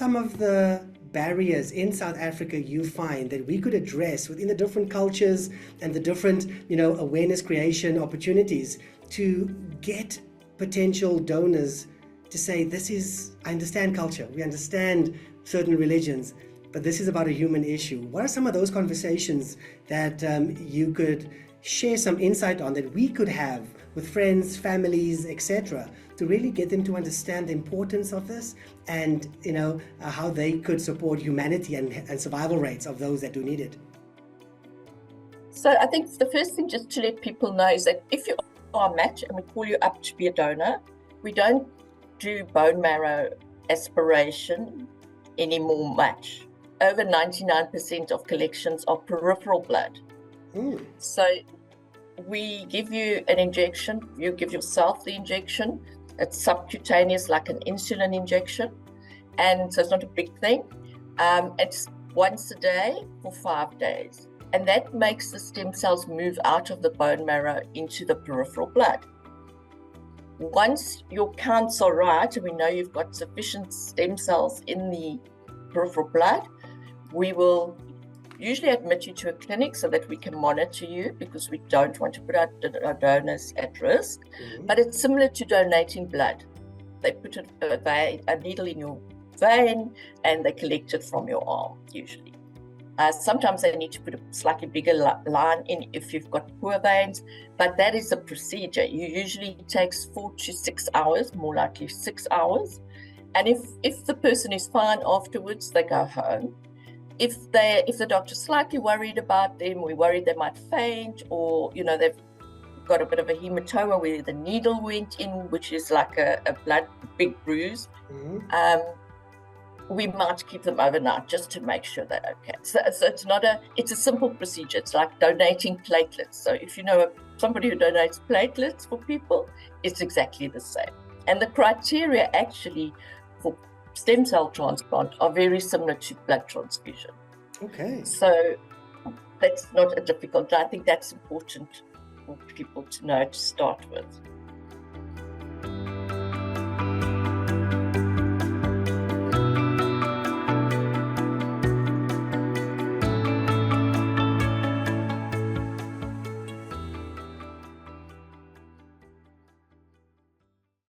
some of the barriers in South Africa you find that we could address within the different cultures and the different, awareness creation opportunities to get potential donors to say, I understand culture, we understand certain religions, but this is about a human issue. What are some of those conversations that you could share some insight on that we could have with friends, families, etc., to really get them to understand the importance of this and how they could support humanity and survival rates of those that do need it? So I think the first thing just to let people know is that if you are a match and we call you up to be a donor, we don't do bone marrow aspiration anymore much. Over 99% of collections are peripheral blood. So we give you an injection, you give yourself the injection. It's subcutaneous, like an insulin injection. And so it's not a big thing. It's once a day for 5 days. And that makes the stem cells move out of the bone marrow into the peripheral blood. Once your counts are right, and we know you've got sufficient stem cells in the peripheral blood, we will usually admit you to a clinic so that we can monitor you, because we don't want to put our donors at risk. But it's similar to donating blood. They put a needle in your vein and they collect it from your arm, usually. Sometimes they need to put a slightly bigger line in if you've got poor veins, but that is a procedure. Usually it takes 4 to 6 hours, more likely 6 hours. And if the person is fine afterwards, they go home. If the doctor's slightly worried about them, we're worried they might faint, or they've got a bit of a hematoma where the needle went in, which is like a big bruise, we might keep them overnight just to make sure they're okay. So it's a simple procedure. It's like donating platelets. So if you know somebody who donates platelets for people, it's exactly the same. And the criteria actually for stem cell transplant are very similar to blood transfusion. Okay. So that's not a difficult. I think that's important for people to know to start with.